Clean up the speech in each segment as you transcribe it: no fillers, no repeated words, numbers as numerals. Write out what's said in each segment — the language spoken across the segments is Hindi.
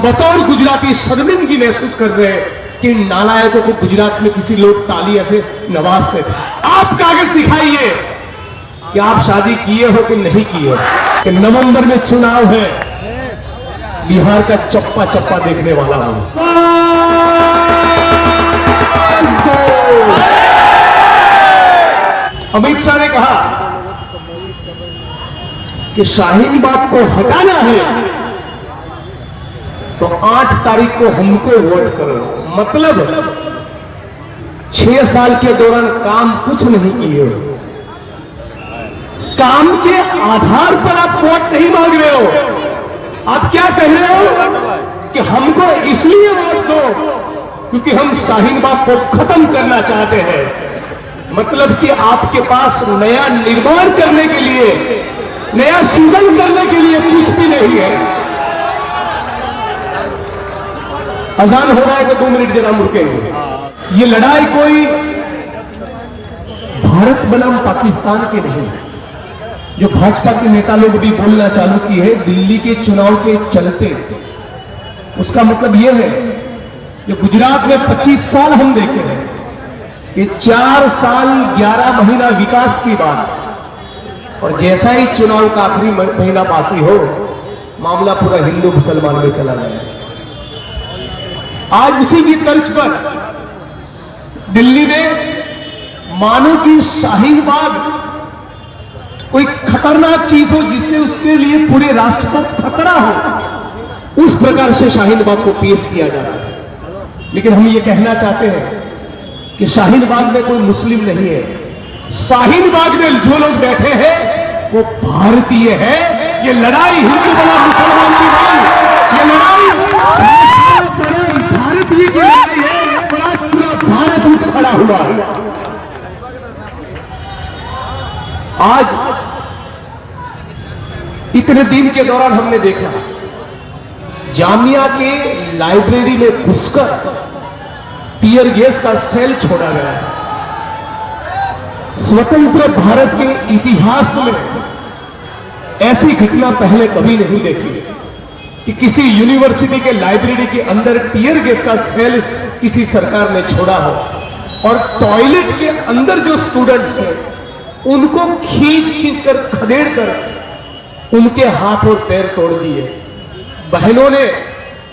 बतौर गुजराती शर्मिंदगी महसूस कर रहे हैं कि नालायकों को गुजरात में किसी लोग तालियां से नवाजते थे। आप कागज दिखाइए कि आप शादी किए हो कि नहीं किए हो। कि नवंबर में चुनाव है, बिहार का चप्पा चप्पा देखने वाला हूं। अमित शाह ने कहा कि शाहीन बाग को हटाना है तो 8 तारीख को हमको वोट करो। मतलब 6 साल के दौरान काम कुछ नहीं किए हो। काम के आधार पर आप वोट नहीं मांग रहे हो। आप क्या कह रहे हो कि हमको इसलिए वोट दो क्योंकि हम शाहीन बाग को खत्म करना चाहते हैं। मतलब कि आपके पास नया निर्माण करने के लिए, नया सृजन करने के लिए कुछ भी नहीं है। अजान हो रहा है तो 2 मिनट जरा रुकेंगे। ये लड़ाई कोई भारत बनाम पाकिस्तान की नहीं है, जो भाजपा के नेता लोग भी बोलना चालू की है दिल्ली के चुनाव के चलते। उसका मतलब यह है जो गुजरात में 25 साल हम देखे हैं कि 4 साल 11 महीना विकास की बात, और जैसा ही चुनाव का आखिरी महीना बाकी हो मामला पूरा हिंदू मुसलमान में चला गया। आज उसी की तर्ज पर दिल्ली में मानो कि शाहीन बाग कोई खतरनाक चीज हो जिससे उसके लिए पूरे राष्ट्र को खतरा हो, उस प्रकार से शाहीन बाग को पेश किया जा रहा है। लेकिन हम ये कहना चाहते हैं कि शाहीन बाग में कोई मुस्लिम नहीं है। शाहीन बाग में जो लोग बैठे हैं वो भारतीय है। ये लड़ाई हिंदू बना मुसलमान की नहीं, ये लड़ाई भारतीय की लड़ाई है। आज पूरा भारत उठ खड़ा हुआ है। आज इतने दिन के दौरान हमने देखा जामिया के लाइब्रेरी में घुसकर टीयर गैस का सेल छोड़ा गया है। स्वतंत्र भारत के इतिहास में ऐसी घटना पहले कभी नहीं देखी कि किसी यूनिवर्सिटी के लाइब्रेरी के अंदर टीयर गैस का सेल किसी सरकार ने छोड़ा हो, और टॉयलेट के अंदर जो स्टूडेंट्स थे उनको खींच कर खदेड़ कर उनके हाथ और पैर तोड़ दिए। बहनों ने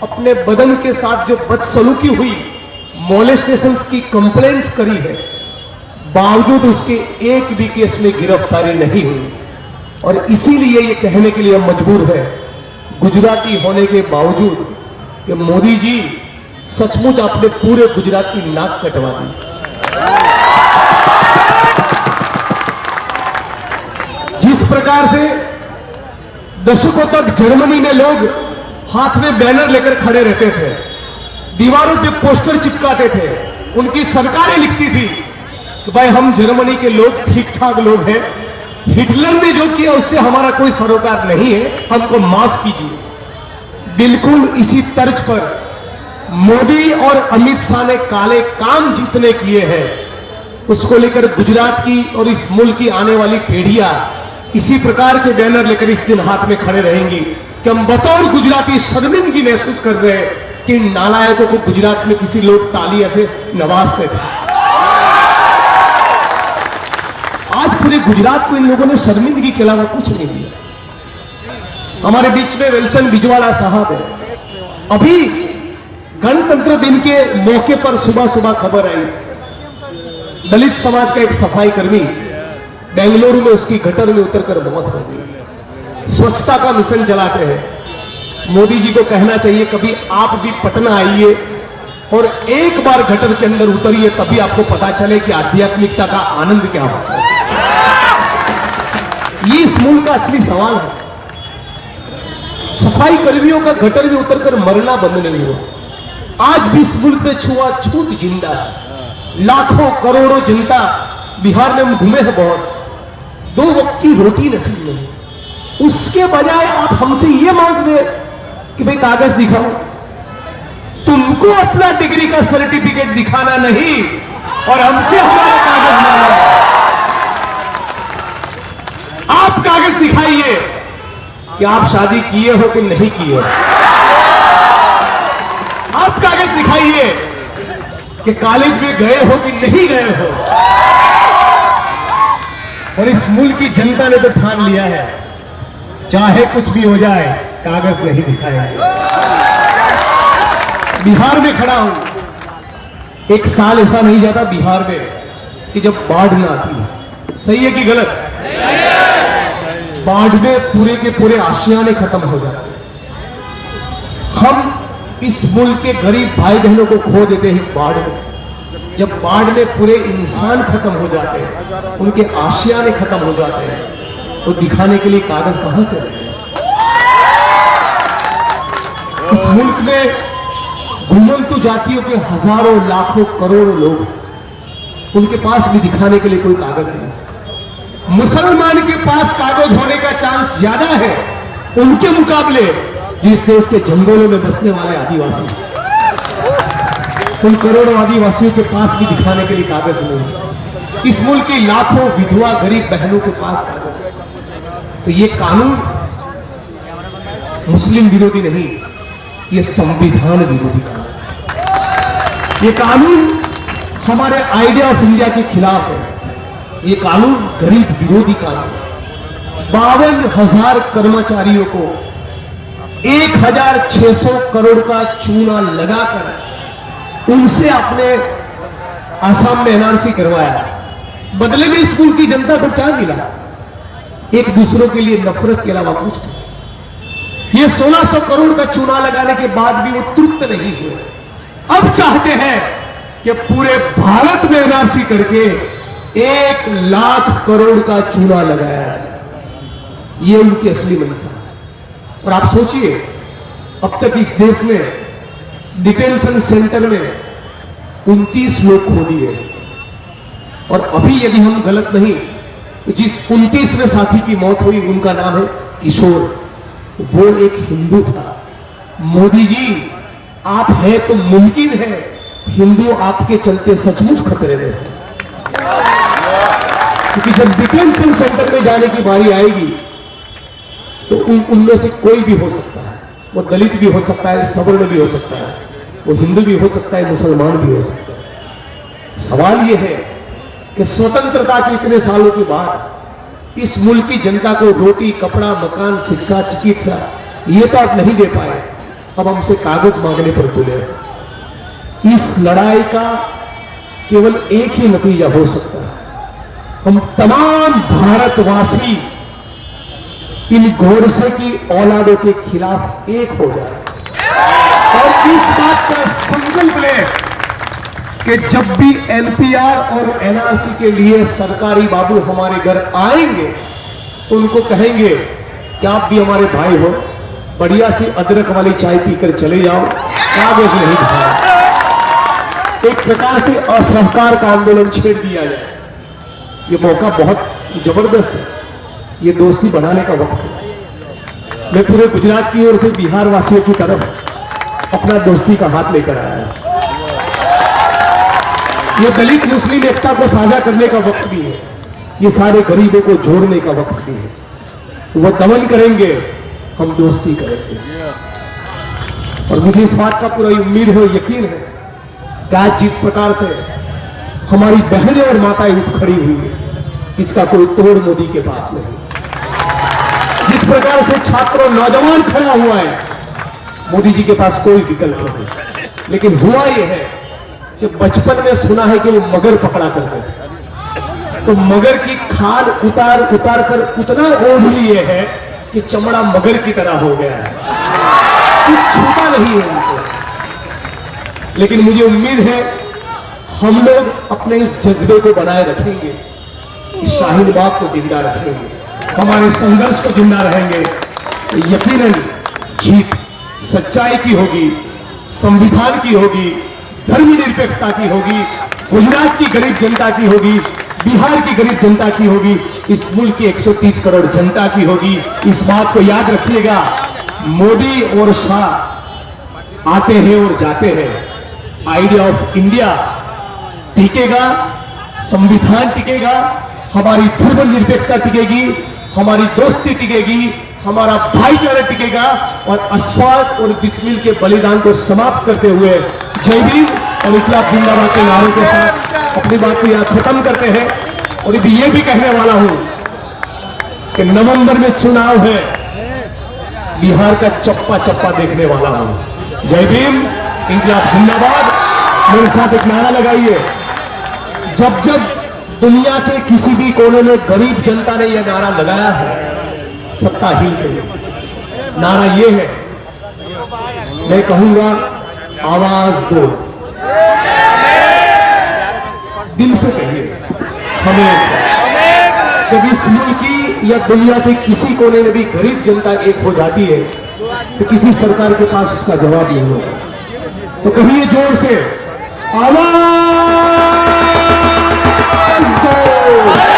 अपने बदन के साथ जो बदसलूकी हुई, मोलेस्टेशन की कंप्लेंट्स करी है, बावजूद उसके एक भी केस में गिरफ्तारी नहीं हुई। और इसीलिए ये कहने के लिए हम मजबूर है गुजराती होने के बावजूद कि मोदी जी सचमुच आपने पूरे गुजरात की नाक कटवा दी। जिस प्रकार से दशकों तक जर्मनी में लोग हाथ में बैनर लेकर खड़े रहते थे, दीवारों पे पोस्टर चिपकाते थे, उनकी सरकारें लिखती थी कि भाई हम जर्मनी के लोग ठीक ठाक लोग हैं, हिटलर ने जो किया उससे हमारा कोई सरोकार नहीं है, हमको माफ कीजिए। बिल्कुल इसी तर्ज पर मोदी और अमित शाह ने काले काम जितने किए हैं उसको लेकर गुजरात की और इस मुल्क की आने वाली पीढ़ियां इसी प्रकार के बैनर लेकर इस दिन हाथ में खड़े रहेंगी कि हम बतौर गुजराती शर्मिंदगी महसूस कर रहे हैं कि नालायकों को गुजरात में किसी लोग तालियां से नवाजते थे। आज पूरे गुजरात को इन लोगों ने शर्मिंदगी के अलावा कुछ नहीं दिया। हमारे बीच में विल्सन बिजवाड़ा साहब है। अभी गणतंत्र दिन के मौके पर सुबह सुबह खबर आई, दलित समाज का एक सफाई कर्मी बेंगलुरु में उसकी गटर में उतरकर मौत हो गई। स्वच्छता का मिशन चलाते हैं। मोदी जी को कहना चाहिए कभी आप भी पटना आइए और एक बार गटर के अंदर उतरिए, तभी आपको पता चले कि आध्यात्मिकता का आनंद क्या होता है। ये इस मुल्क का असली सवाल है। सफाई कर्मियों का गटर में उतरकर मरना बंद नहीं हुआ। आज भी इस मुल्क में छुआछूत जिंदा है। लाखों करोड़ों जनता बिहार में मधुमेह बहुत, 2 वक्त की रोटी नसीब नहीं। उसके बजाय आप हमसे ये मांग रहे कि भाई कागज दिखाओ। तुमको अपना डिग्री का सर्टिफिकेट दिखाना नहीं और हमसे हमारा कागज मांगना। आप कागज दिखाइए कि आप शादी किए हो कि नहीं किए हो। कि कॉलेज में गए हो कि नहीं गए हो, और इस मुल्क की जनता ने तो ठान लिया है, चाहे कुछ भी हो जाए कागज नहीं दिखाएंगे। बिहार में खड़ा हूं, एक साल ऐसा नहीं जाता बिहार में कि जब बाढ़ ना आती। सही है कि गलत? बाढ़ में पूरे के पूरे आशियाने खत्म हो जाते। हम इस मुल्क के गरीब भाई बहनों को खो देते हैं इस बाढ़ में। जब बाढ़ में पूरे इंसान खत्म हो जाते हैं, उनके आशियाने खत्म हो जाते हैं, तो दिखाने के लिए कागज कहां से आए? इस मुल्क में घुमंतु जातियों के हजारों लाखों करोड़ों लोग, उनके पास भी दिखाने के लिए कोई कागज नहीं। मुसलमान के पास कागज होने का चांस ज्यादा है उनके मुकाबले जिस देश के जंगलों में बसने वाले आदिवासी। उन करोड़ों आदिवासियों के पास भी दिखाने के लिए कागज नहीं। इस मुल्क की लाखों विधवा गरीब बहनों के पास कागज है। तो ये कानून मुस्लिम विरोधी नहीं, ये संविधान विरोधी कानून है। ये कानून हमारे आइडिया ऑफ इंडिया के खिलाफ है। ये कानून गरीब विरोधी कानून है। 52,000 कर्मचारियों को 1,600 करोड़ का चूना लगाकर उनसे आपने आसाम में एनआरसी करवाया। बदले में इस मुल्क की जनता को क्या मिला? एक दूसरों के लिए नफरत के अलावा कुछ नहीं। ये 1600 करोड़ का चूना लगाने के बाद भी वो तृप्त नहीं हुए। अब चाहते हैं कि पूरे भारत में एनआरसी करके 1 लाख करोड़ का चूना लगाया जाए। ये उनकी असली मंशा है। और आप सोचिए, अब तक इस देश में डिटेंशन सेंटर में 29 लोग खो दिए, और अभी यदि हम गलत नहीं तो जिस 29वें साथी की मौत हुई उनका नाम है किशोर। वो एक हिंदू था। मोदी जी, आप है तो मुमकिन है हिंदू आपके चलते सचमुच खतरे में है। क्योंकि जब डिटेंशन सेंटर में जाने की बारी आएगी तो उनमें से कोई भी हो सकता है। वो दलित भी हो सकता है, सवर्ण भी हो सकता है, वो हिंदू भी हो सकता है, मुसलमान भी हो सकता है। सवाल यह है कि स्वतंत्रता के इतने सालों के बाद इस मुल्क की जनता को रोटी, कपड़ा, मकान, शिक्षा, चिकित्सा ये तो आप नहीं दे पाए, अब हमसे कागज मांगने पर तुले। इस लड़ाई का केवल एक ही नतीजा हो सकता है, हम तमाम भारतवासी इन गोडसे की औलादों के खिलाफ एक हो जाए और इस बात का संकल्प लें कि जब भी एनपीआर और एनआरसी के लिए सरकारी बाबू हमारे घर आएंगे तो उनको कहेंगे कि आप भी हमारे भाई हो, बढ़िया सी अदरक वाली चाय पीकर चले जाओ, कागज नहीं दिखाओ। एक प्रकार से असहकार का आंदोलन छेड़ दिया जाए। ये मौका बहुत जबरदस्त है, ये दोस्ती बनाने का वक्त है। मैं पूरे गुजरात की ओर से बिहार वासियों की तरफ अपना दोस्ती का हाथ लेकर आया हूं। ये दलित मुस्लिम एकता को साझा करने का वक्त भी है, ये सारे गरीबों को जोड़ने का वक्त भी है। वो दमन करेंगे, हम दोस्ती करेंगे। और मुझे इस बात का पूरा उम्मीद है, यकीन है कि आज जिस प्रकार से हमारी बहनें और माताएं उठ खड़ी हुई है, इसका कोई तोड़ मोदी के पास नहीं। जिस प्रकार से छात्र और नौजवान खड़ा हुआ है, मोदी जी के पास कोई विकल्प नहीं। लेकिन हुआ यह है कि बचपन में सुना है कि वो मगर पकड़ा करते थे, तो मगर की खाल उतार उतार कर उतना ओढ़ लिए है कि चमड़ा मगर की तरह हो गया है, कुछ छूटा नहीं है उनको। लेकिन मुझे उम्मीद है हम लोग अपने इस जज्बे को बनाए रखेंगे, इस शाहीन बाग को जिंदा रखेंगे, हमारे संघर्ष को जिंदा रहेंगे, तो यकीनन जीत सच्चाई की होगी, संविधान की होगी, धर्मनिरपेक्षता की होगी, गुजरात की गरीब जनता की होगी, बिहार की गरीब जनता की होगी, इस मुल्क की 130 करोड़ जनता की होगी। इस बात को याद रखिएगा। मोदी और शाह आते हैं और जाते हैं, आइडिया ऑफ इंडिया टिकेगा, संविधान टिकेगा, हमारी धर्मनिरपेक्षता टिकेगी, हमारी दोस्ती टिकेगी, हमारा भाईचारा टिकेगा। और अस्वाद और बिस्मिल के बलिदान को समाप्त करते हुए जय भीम, और इस्लाम जिंदाबाद के नारे के साथ अपनी बात को यहाँ खत्म करते हैं। और ये भी कहने वाला हूं कि नवंबर में चुनाव है, बिहार का चप्पा चप्पा देखने वाला हूं। जय भीम, इस्लाम जिंदाबाद। मेरे साथ एक नारा लगाइए। जब जब दुनिया के किसी भी कोने में गरीब जनता ने यह नारा लगाया है, सत्ता हिल गई। नारा यह है, मैं कहूंगा आवाज दो, दिल से कहिए हमें। जब इस मुल्क की या दुनिया के किसी कोने में भी गरीब जनता एक हो जाती है तो किसी सरकार के पास उसका जवाब नहीं होगा। तो कहिए जोर से, आवाज दो।